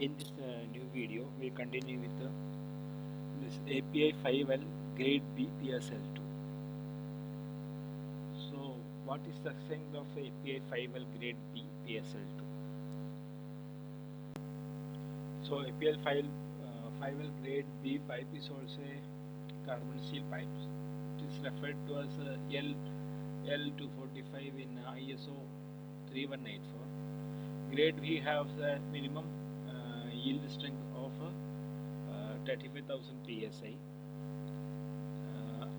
In this new video, we continue with this A53 Grade B PSL2. So, what is the strength of A53 Grade B PSL2? So, A53 Grade B pipe is also a carbon steel pipe. It is referred to as L245 in ISO 3184. Grade B has a minimum yield strength of 35,000 psi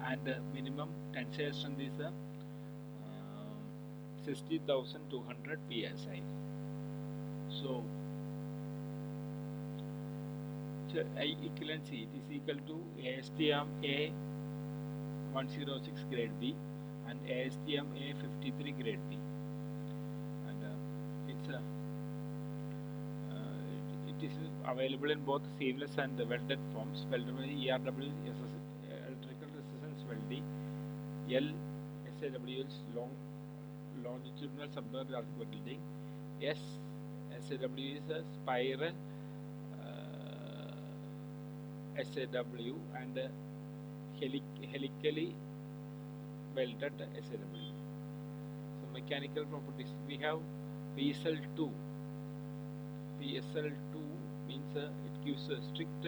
and minimum tensile strength is 60,200 psi. So equivalency, it is equal to ASTM A106 Grade B and ASTM A53 Grade B, and it is available in both seamless and welded forms. Weldability ERW electrical resistance welding, LSAW is longitudinal submerged-arc welding, SSAW is a spiral SAW and helically welded SAW. So mechanical properties, we have PSL2. PSL2 means it gives strict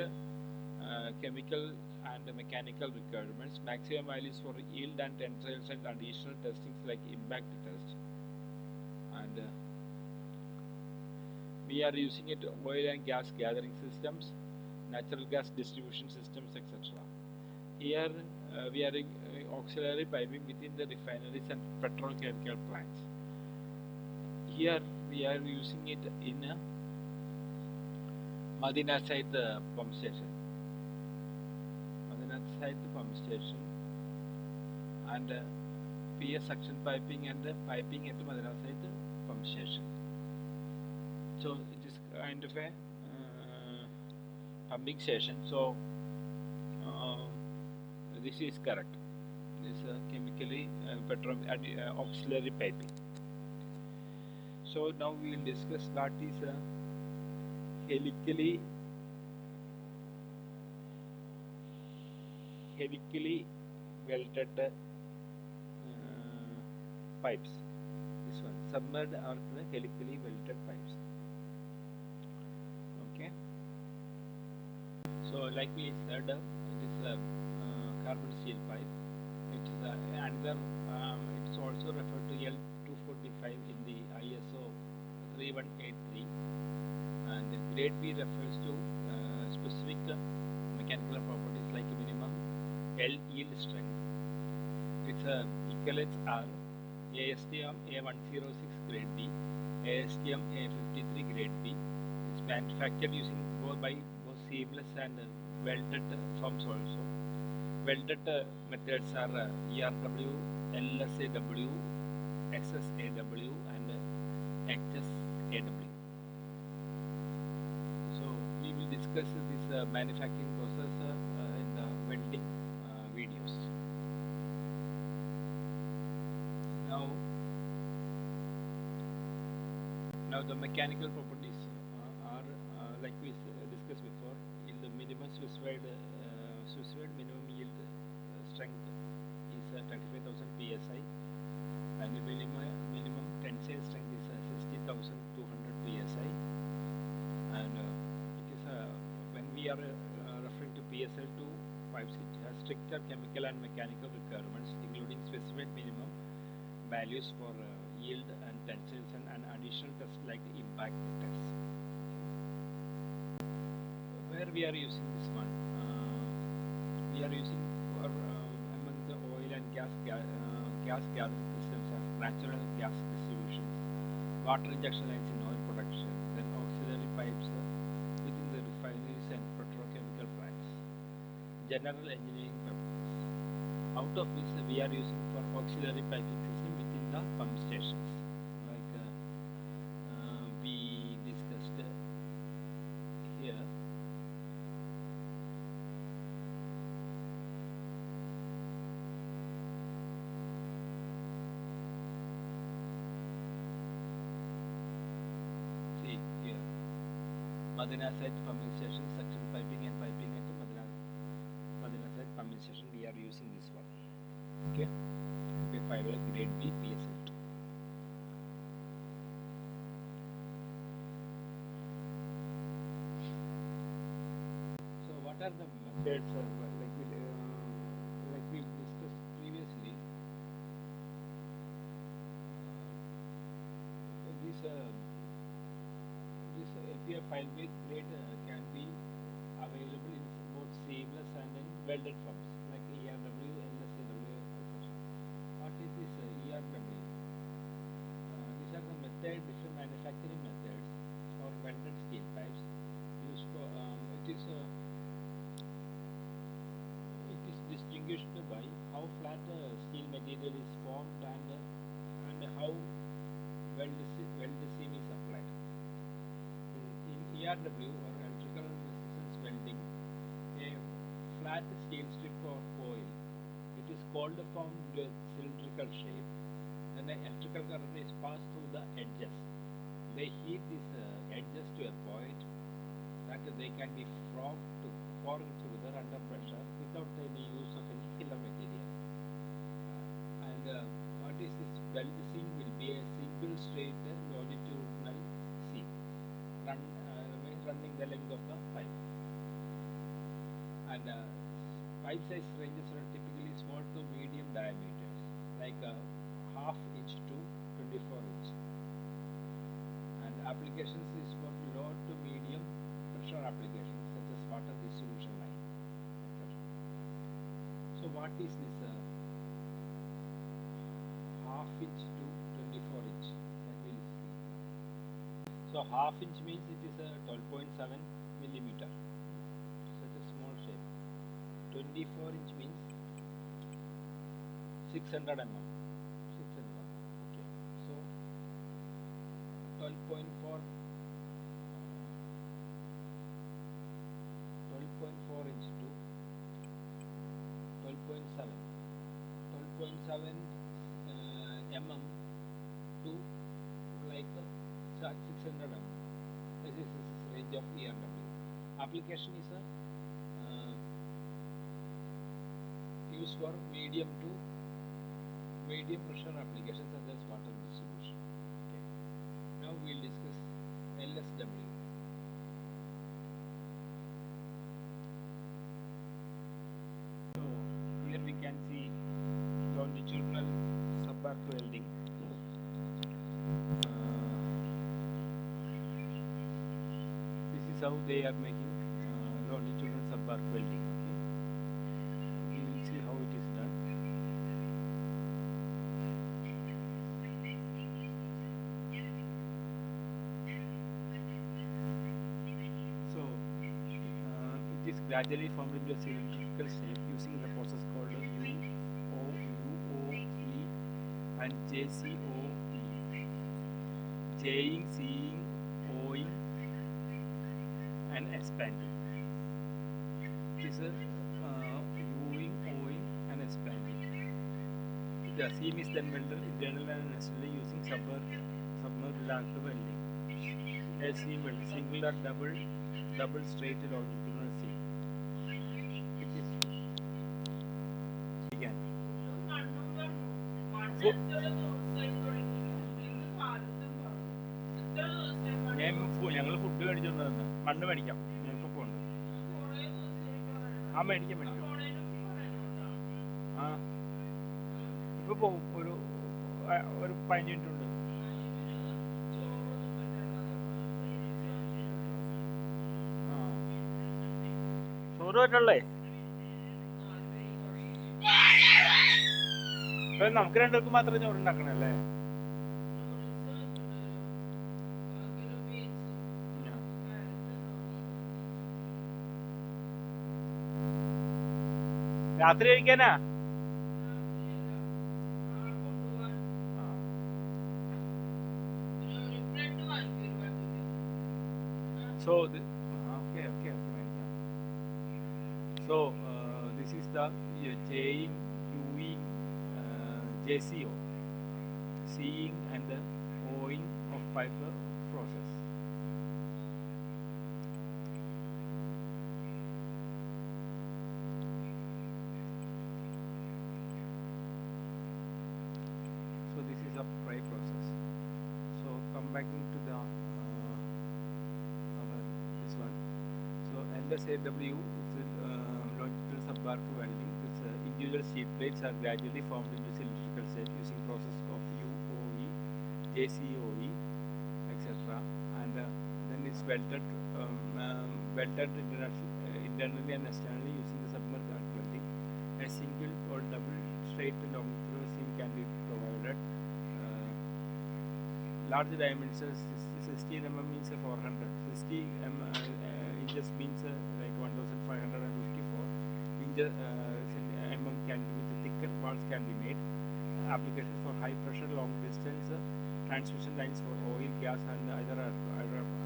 chemical and mechanical requirements, maximum values for yield and tensile and additional testings like impact test, and we are using it oil and gas gathering systems, natural gas distribution systems, etc. Here we are auxiliary piping within the refineries and petrochemical plants. Here we are using it in a Madina side pump station. Madina side pump station and PS suction piping and piping at Madina side pump station. So it is kind of a pumping station. So this is correct. This chemically auxiliary piping. So now we will discuss what is helically welded pipes. This one, submerged arc helically welded pipes. Okay. So like we said, it is a carbon steel pipe. It is another. It is also referred to L245 in the ISO 3183. And the Grade B refers to specific mechanical properties like minimum yield strength. Its equivalents are ASTM A106 Grade B, ASTM A53 Grade B. It's manufactured using both seamless and welded forms also. Welded methods are ERW, LSAW, SSAW, and HSAW. We will discuss this manufacturing process in the welding videos. Now the mechanical properties are like we discussed before. In the minimum specified minimum yield strength is 35,000 psi, and the minimum tensile strength is 60,200 psi, and when we are referring to PSL2 pipes, it has stricter chemical and mechanical requirements, including specified minimum values for yield and tensile and additional tests like impact tests. Where we are using this one? We are using for among the oil and gas gathering systems of natural gas distributions, water injection lines in oil production, then auxiliary pipes within the refineries and petrochemical plants, general engineering purposes. Out of this, we are using for auxiliary piping system within the pump stations, like we discussed here. See here. Manganese pumping station, suction piping and piping at manganese pumping station. We are using this one. Okay. A53 Grade B PSL2. So what are the methods? Like we discussed previously, this A53 grade can be available in both seamless and in welded forms like ERW, LSAW, etc. What is this ERW? These are the different manufacturing methods for welded steel pipes. Used for it is distinguished by how flat steel material is formed and how weld seam is applied. In ERW or electrical resistance welding, a flat steel strip or coil, it is cold formed with cylindrical shape. Then an electrical current is passed through the edges. They heat these edges to a point that they can be formed together under pressure without any use of any filler material. What is this weld seam will be a single straight longitudinal seam running the length of the pipe. And pipe size ranges are typically small to medium diameters, like ½ inch to 24 inch. And applications is for low to medium pressure applications such as water distribution line. Okay. So what is this ½ inch to 24 inch? That will see. So ½ inch means it is a 12.7 millimeter. Such a small shape. 24 inch means 600 mm. 600. Okay. So 12.4 inch to 12.7 mm to like 600 mm. This is range of ERW. Application is used for medium to medium pressure applications such as water distribution. Okay. Now we will discuss LSW. So here we can see longitudinal sub-arc welding. This is how they are making longitudinal sub-arc welding. Okay. We will see how it is done. So it is gradually formed into a cylindrical shape using the process called UOE and JCOE. Jing, seeing, Oing and expanding. It is a Uing, Oing and expanding. The seam is then welded internally and externally using submerged-arc welding. A seam weld, singular, double straight longitudinal seam. It is began. ഞങ്ങൾ food മേടിച്ചോണ്ട് മണ്ണ് മേടിക്കാം. ഞങ്ങൾക്ക് പോകുന്നുണ്ട്. ആ മേടിക്കാം. ആ ഇപ്പൊ പോകും. ഒരു 15 മിനിറ്റ് ഉണ്ട്. ചോറ് പറ്റല്ലേ? നമുക്ക് രണ്ടുപേർക്ക് മാത്രമേ ചോറുണ്ടാക്കണല്ലേ? രാത്രി കഴിക്കാനാ? So this is the Jing, Uing, JCO, seeing and the Oing of pipe process. tracking to the this one. So LSAW is longitudinal subarc welding. This individual sheet plates are gradually formed into cylindrical shape using process of UOE, JCOE, etc. And then it's welded internally and externally using the submerged-arc welding. A single or double straight longitudinal seam can be provided. Large dimensions, 16 mm means 400, 60 inches means like 1554 inches mm can be, with thicker parts can be made. Application for high pressure long distance transmission lines for oil, gas and either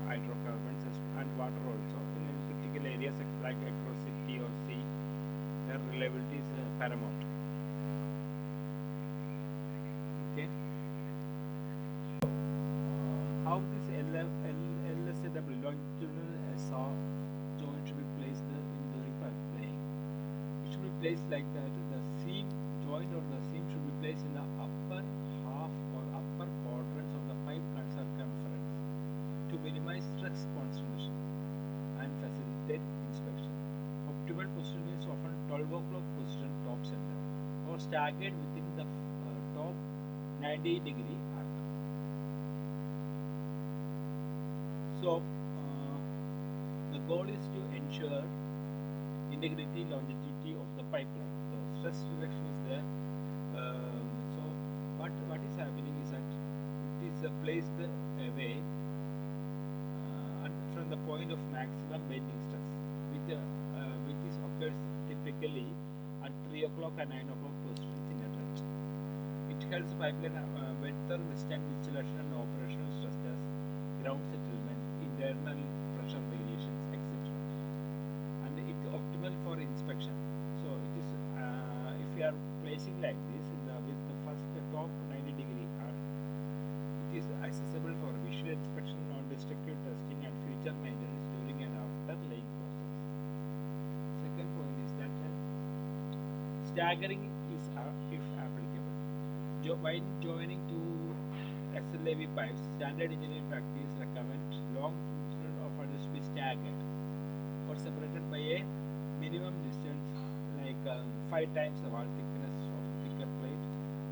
hydrocarbons and water also. In critical areas like across city or sea, their reliability is paramount. Okay. How this LSAW longitudinal SAW joint should be placed in the pipe? It should be placed like that. The seam joint or the seam should be placed in the upper half or upper quadrants of the pipe circumference to minimize stress concentration and facilitate inspection. Optimal position is often 12 o'clock position, top center, or staggered within the top 90-degree arc. So the goal is to ensure integrity, longevity of the pipeline. So stress reduction is there. So what is happening is that it is placed away from the point of maximum bending stress, which occurs typically at 3 o'clock and 9 o'clock positions in a trench. It helps pipeline better withstand installation and operational stresses, ground settlement, internal pressure variations, etc. And it is optimal for inspection. So it is if we are placing like this with the first top 90-degree arc, it is accessible for visual inspection, non-destructive testing, and future maintenance during and after laying process. Second point is that staggering is if applicable. While joining two SLAV pipes, standard engineering practice recommends long of others to be staggered or separated by a minimum distance like 5 times the wall thickness of the thicker plate,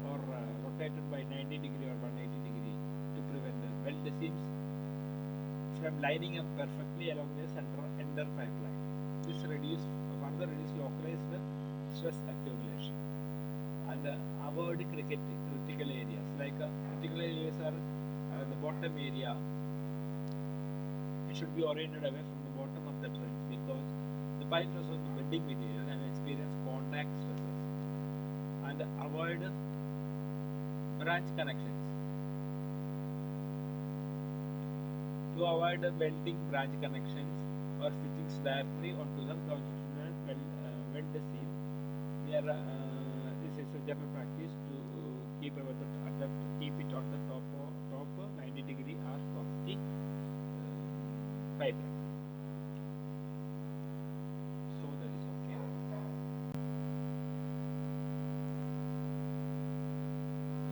or rotated by 90-degree or 180-degree to prevent the weld seams from lining up perfectly along the center pipeline. This further reduce localized stress accumulation and avoid critical areas. Like critical areas are the bottom area. It should be oriented away from the bottom of the trench because the pipe is on the bending material and experience contact stresses. And avoid branch connections. To avoid welding branch connections or fittings directly onto the longitudinal weld seam, this is a general practice to keep it on the top 90-degree arc of the pipeline. So that is okay.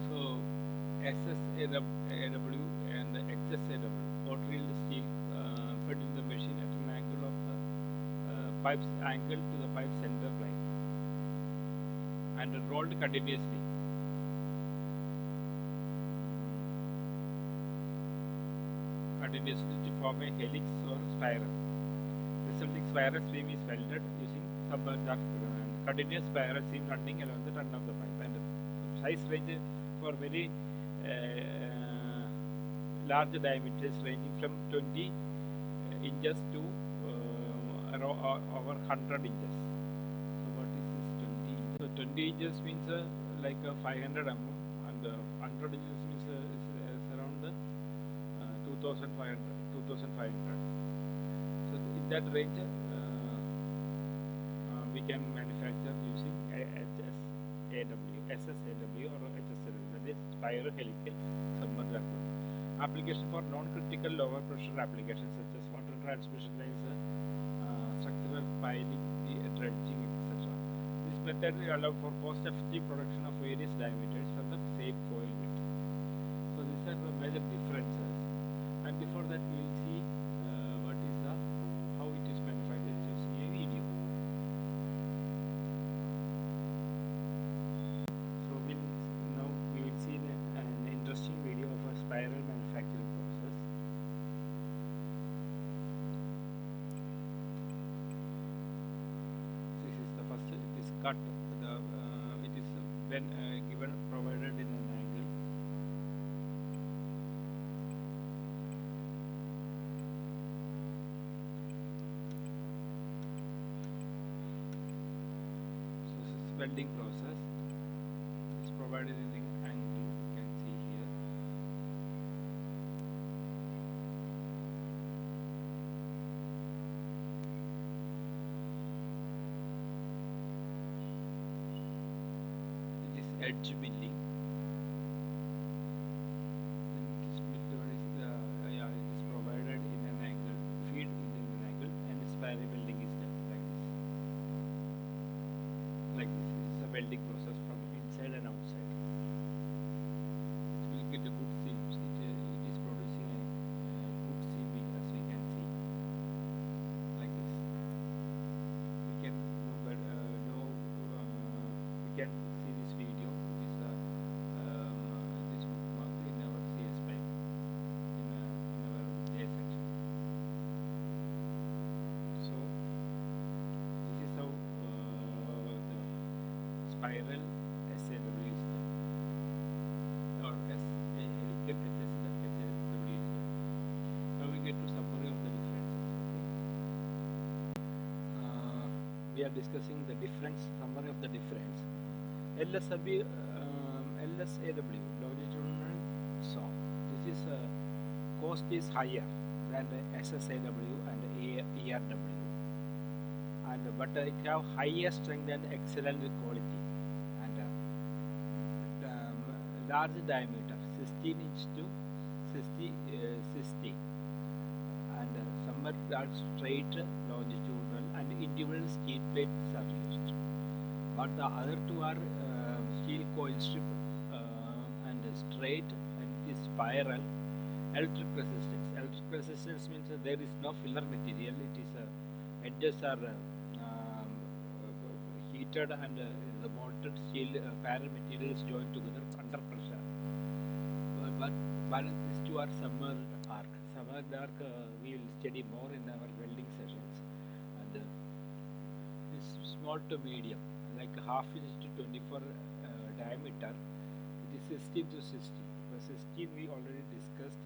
So SSAW and the HSAW, hot reeled steel fed in the machine at an angle of the pipe's angle to the pipe center line and rolled continuously. To form a helix or spiral. Resulting spiral stream is welded using submerged-arc continuous spiral seam running along the run of the pipe, and the size range for very large diameters ranging from 20 inches to over 100 inches. So what is this 20 inches? So 20 inches means like 500 mm, and 100 inches means is around 2500. So in that range we can manufacture using SSAW or HSAW, that is spiral helical submerged-arc. Application for non-critical lower pressure applications such as water transmission lines, structural piling, dredging, etc. This method will allow for cost-effective production of various diameters from the same coil width. So these are the major differences. And before that we will see what is the how it is manufactured using a video. So now we will see an interesting video of a spiral manufacturing process. This is the first. It is cut. It is when given provided in an angle. So this is welding process. It's provided in the angle. You can see here. It is edge milling. Then it is milled or it is provided in an angle, feed in an angle, and spiral welding is done like this. This is a welding process from inside and outside. It will get a good seams. It is producing a good seam as we can see like this. We can we can see this video. This bookmark in our CS file in our J section. So this is how the spiral SAW is done, or helical SAW is done. Now we get to summary of the differences. We are discussing the difference, summary of the difference. LSAW, longitudinal saw. This is cost is higher than the SSAW and ERW, but it have higher strength and excellent quality, and large diameter 16 inch to 60, and submerged-arc straight, longitudinal, and individual steel plates are used. But the other two are steel coil strip and straight, and it is spiral. Electric resistance. Electric resistance means there is no filler material. It is edges are heated, and the mounted steel parallel material is joined together under pressure. But these two are submerged-arc. Submerged-arc we will study more in our welding sessions. And this small to medium, like half inch to 24 diameter. It is 16 to 60. The 16 we already discussed.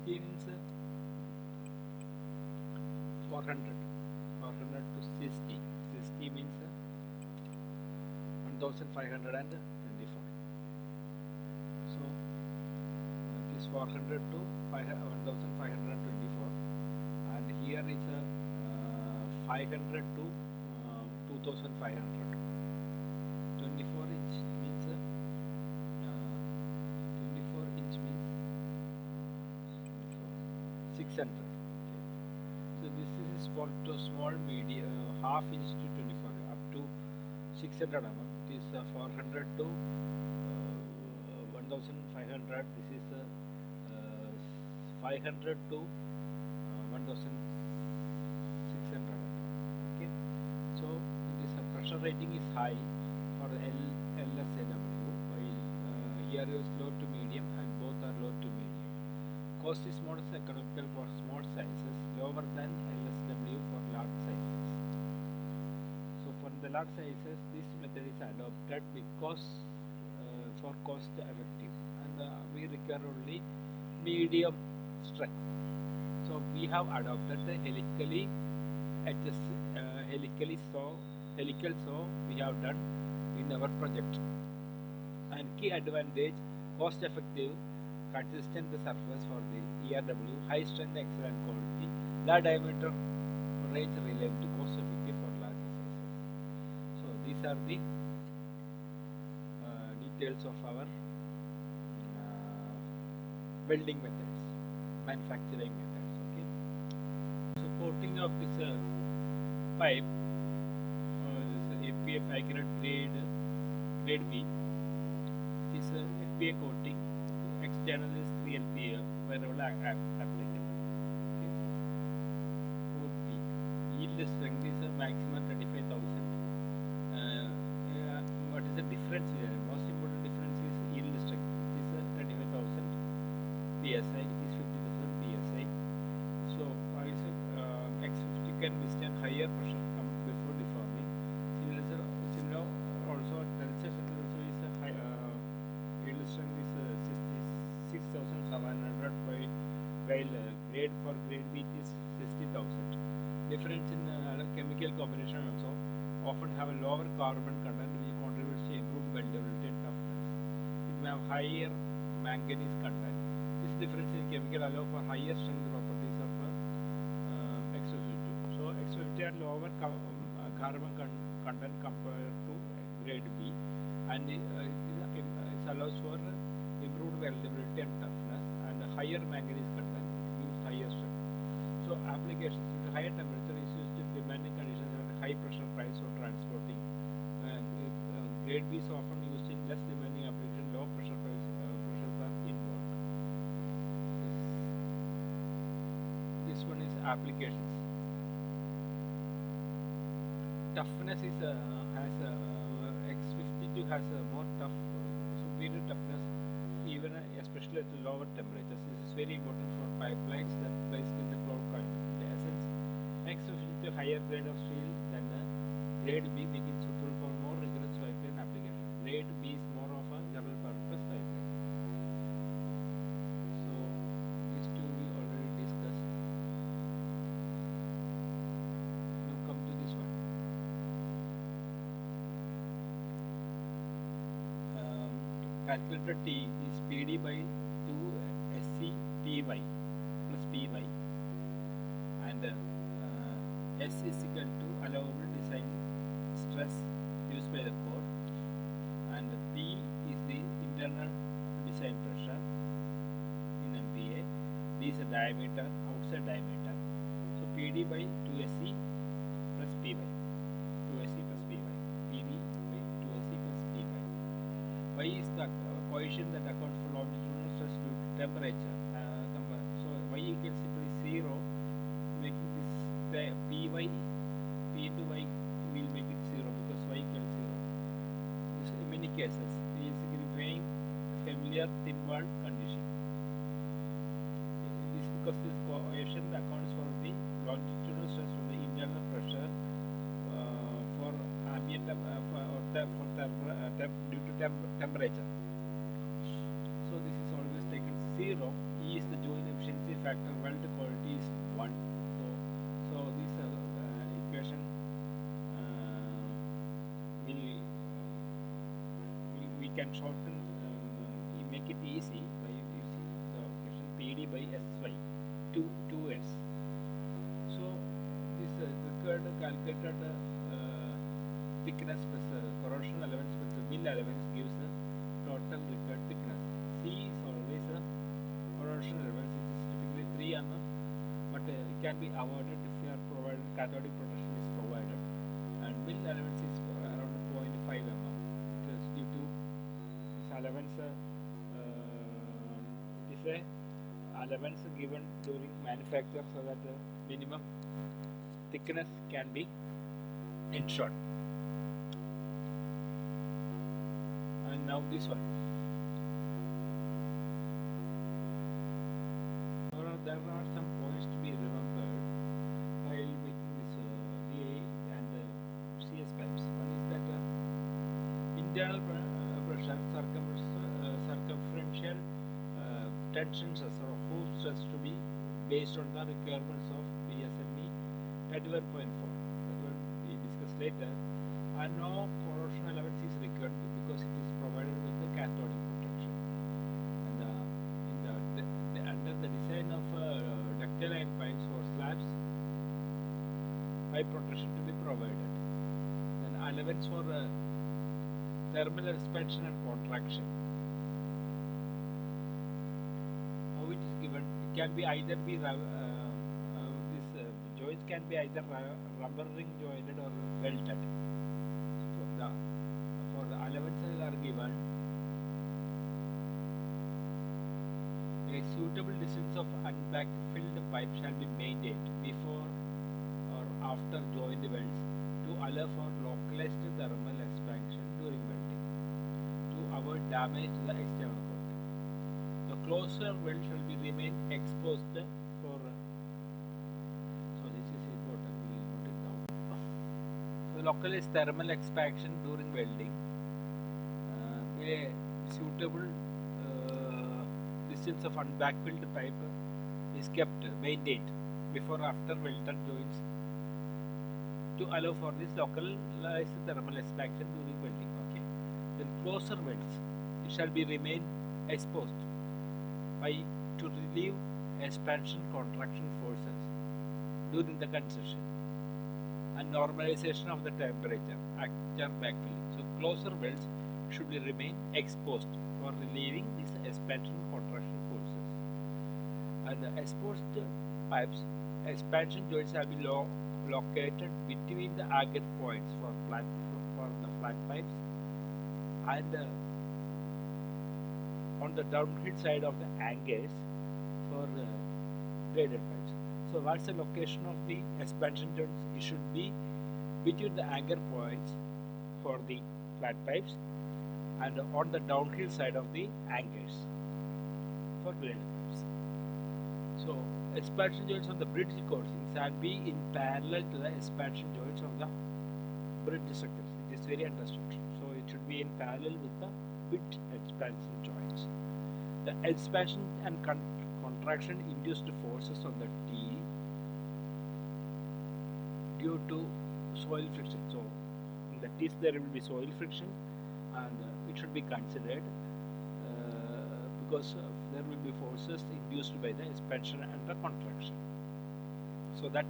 16 is 400 to 60. 60 means 1524. So it is 400 to 1524, and here is 500 to 2500. 24 inch means 600. So this is for to small medium, half inch to 24 up to 600 mm. It is 400 to 1500. This is 500 to 1600. Okay. So this pressure rating is high for LSAW, while here is low to medium, and both are low to medium. Cost is more economical for small sizes, lower than LSW for large sizes. So for the large sizes, this method is adopted because for cost effective, and we require only medium strength. So we have adopted the helical saw we have done in our project. And key advantage, cost effective, consistent surface for the ERW, high strength, excellent quality, large diameter, range reliable, cost effective for large sizes. So these are the details of our welding methods, manufacturing methods. Okay. So coating of this pipe, this A53 Grade B. This FPA coating. External is 3 CLP wherever applicable. Okay. 4P. Yield strength is a maximum 35,000. What is the difference here? Most important difference is yield strength. It is 35,000 psi. It is 50,000 psi. So X50 can withstand higher pressure before deforming. Similar also tensile strength also is a high. Yield strength is 66,700 while grade for grade B is 60,000. Difference in chemical combination also often have a lower carbon content which contributes to improved weldability and toughness. It may have higher manganese content. This difference in chemical allow for higher strength properties of X52. So X50 had lower carbon content compared to grade B, and it allows for improved weldability and toughness, and higher manganese content gives higher strength. So applications with higher temperature is used in demanding conditions at high pressure pipes or transporting. And grade B is often used in less demanding application. Low pressure pipes pressures are involved. This one is applications. Toughness is has X52 has a more superior toughness, even especially at lower temperatures. This is very important for pipelines that placed in the cloud coil. In essence, X52 higher grade of steel than grade B, making it suitable for more rigorous pipeline application. Grade B is more of a general purpose pipeline. So these two we already discussed. Now come to this one. Calculator T is PD by 2 SCPY plus PY, and S is equal to allowable design stress used by the core, and P is the internal design pressure in MPa. D is a diameter, outside diameter. So PD by 2SC plus PY. 2SC plus PY. PD by 2SC plus PY. Y is the coefficient that accounts for longitudinal stress due to temperature. So Y equals simply 0, making this PY, P into Y will make it 0 because Y equals 0. This in many cases is remain familiar thin wall condition. This because this coefficient accounts for the longitudinal stress from the internal pressure for ambient due to temperature. So this is always taken 0. E is the joint efficiency factor. Weld quality is 1. So this equation we can shorten, make it easy by using the equation PD by SY 2S. So this required calculated thickness plus corrosion allowance plus mill allowance gives the total required thickness. C is always a corrosion allowance. It is typically 3 mm, but it can be avoided if you are provided cathodic protection is provided, and mill allowance is around 0.5 mm. It is due to this allowance. It is a allowance given during manufacture so that the minimum thickness can be ensured. And now this one. There are some points to be remembered while making this DA and CS pipes. One is that internal pressure, circumferential tension stress or hoof stress to be based on the requirements of PSME 31.4. That will be discussed later. And no corrosion allowance is required because it is provided with the cathodic protection. And under the design of ductile iron pipes or slabs, pipe protection to be provided. Then allowance for thermal expansion and contraction. How it is given? It can be either be this joints can be either rubber ring jointed or welded. For the allowances are given A suitable distance of unbackfilled pipe shall be maintained before or after joint welds to allow for localized thermal expansion during welding to avoid damage to the external coating. The closer weld shall be remain exposed for so this is important, we will note it down. So localized thermal expansion during welding. A suitable distance of unbackfilled pipe is kept maintained before after welded joints to allow for this localized thermal expansion during welding. Okay. Then closer welds it shall be remain exposed by to relieve expansion contraction forces during the construction and normalization of the temperature after backfilling. So closer welds should be remain exposed for relieving these expansion contraction forces. And the exposed pipes expansion joints shall be located between the agate points for the flat pipes and on the downhill side of the angers for graded pipes. So what's the location of the expansion joints? It should be between the anger points for the flat pipes and on the downhill side of the angers for graded pipes. So expansion joints on the bridge coating shall be in parallel to the expansion joints of the bridge structures. It is very understood. So it should be in parallel with the bridge expansion joints. The expansion and contraction induced forces on the T due to soil friction. So in the T's there will be soil friction, and it should be considered because there will be forces induced by the expansion and the contraction. So that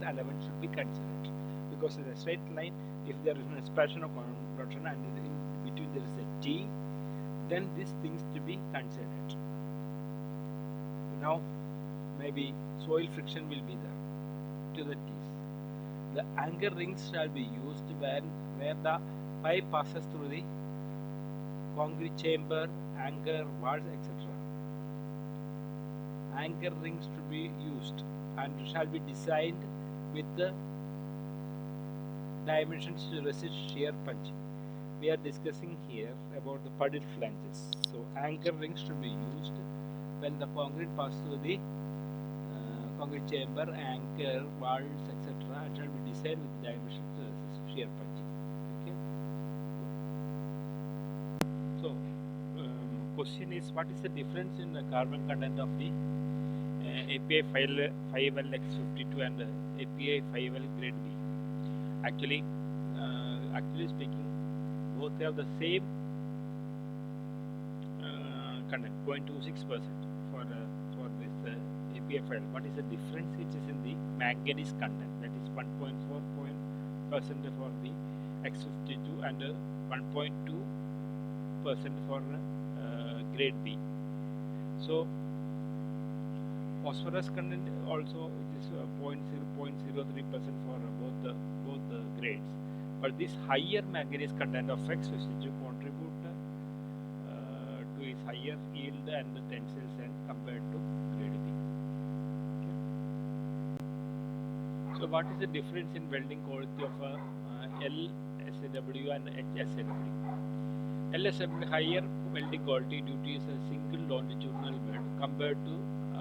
element should be considered, because in a straight line, if there is an expansion or contraction and in between there is a T, then these things to be considered. Now maybe soil friction will be there to the T's. The anchor rings shall be used where the pipe passes through the concrete chamber, anchor, walls, etc. Anchor rings to be used and shall be designed with the dimensions to resist shear punching. We are discussing here about the puddle flanges. So anchor rings should be used when the concrete passes through the concrete chamber, anchor, walls, etc. and shall be designed with dimensions to resist shear punching. Okay. So question is, what is the difference in the carbon content of the API 5LX52 and API 5L Grade B? Actually speaking, both have the same content, 0.26% for this API file. What is the difference? It is in the manganese content, that is 1.4% for the X52 and 1.2% for Grade B. So phosphorus content also it is 0.03% for both the grades. But this higher manganese content of X52 contribute to its higher yield and the tensile strength compared to Grade B. Okay. So what is the difference in welding quality of LSAW and HSAW? LSAW higher welding quality due to a single longitudinal weld compared to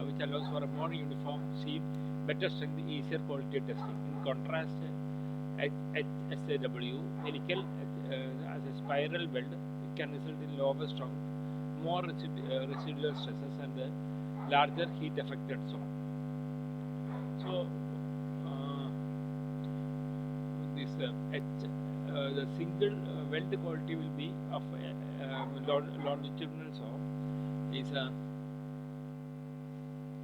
which allows for a more uniform seam, better strength, easier quality testing. In contrast, HSAW helical as a spiral weld, it can result in lower strength, more residual stresses and larger heat affected zone. So this the single weld quality will be of longitudinal saw is a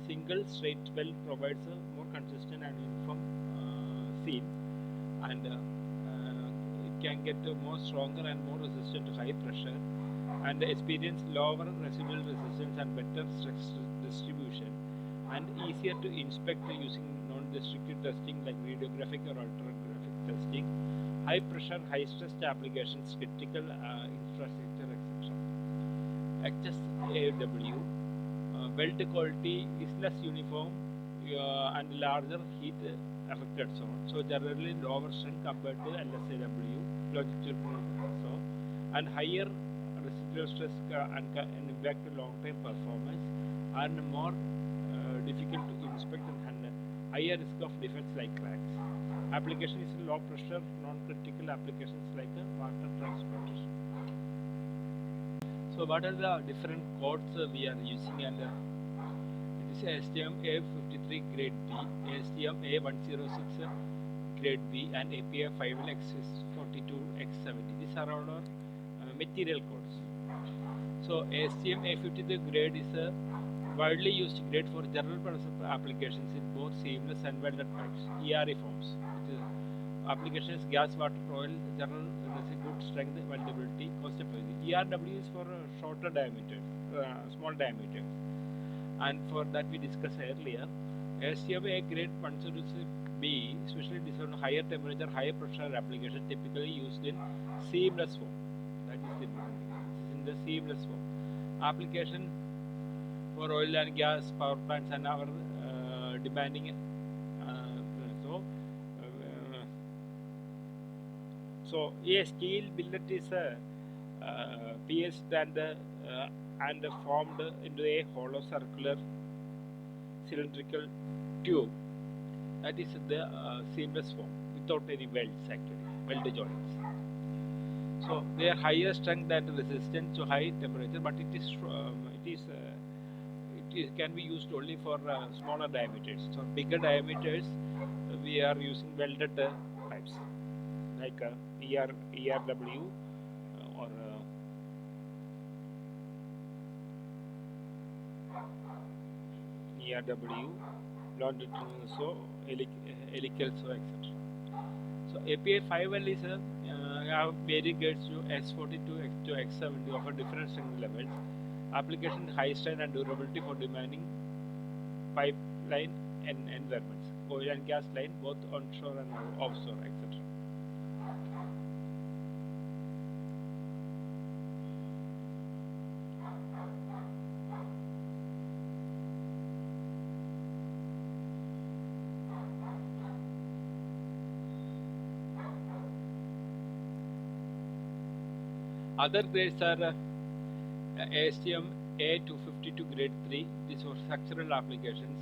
single straight weld provides a more consistent and uniform seam, and it can get more stronger and more resistant to high pressure and experience lower residual resistance and better stress distribution, and easier to inspect using non-destructive testing like radiographic or ultrasonic testing, high pressure, high stress applications, critical infrastructure, etc. HSAW weld quality is less uniform and larger heat affected zone. So generally lower strength compared to LSAW, longitudinal saw, and higher residual stress and impact long-term performance, and more difficult to inspect and higher risk of defects like cracks. Application is low pressure, non-critical applications like water transportation. So what are the different codes we are using? And it is ASTM A53 Grade B, ASTM A106 Grade B, and APA 5X42 X70. These are all our material codes. So ASTM A53 grade is a widely used grade for general purpose applications in both seamless and welded pipes, ERE forms. Application is gas, water, oil, general, good strength, weldability, cost effective. ERW is for shorter diameters, small diameters. And for that we discussed earlier, ASTM A grade 106 B, especially designed for higher temperature, higher pressure application, typically used in seamless form. That is the important thing. This is in the seamless form. Application for oil and gas, power plants, and our demanding. So a steel billet is pierced and formed into a hollow circular cylindrical tube. That is the seamless form without any welds, actually, weld joints. So they are higher strength and resistant to high temperature, but it can be used only for smaller diameters. So bigger diameters we are using welded pipes like ERW or ERW, longitudinal saw, helical saw, etc. So APA 5L is have varying grades to S42 to X70 offer different strength levels. Application high strength and durability for demanding pipeline and environments, oil and gas line, both onshore and offshore, etc. Other grades are ASTM A252 Grade 3, this is for structural applications.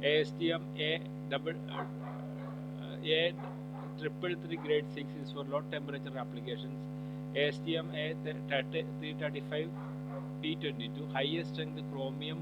ASTM A333 Grade 6 is for low temperature applications. ASTM A335 P22, higher strength chromium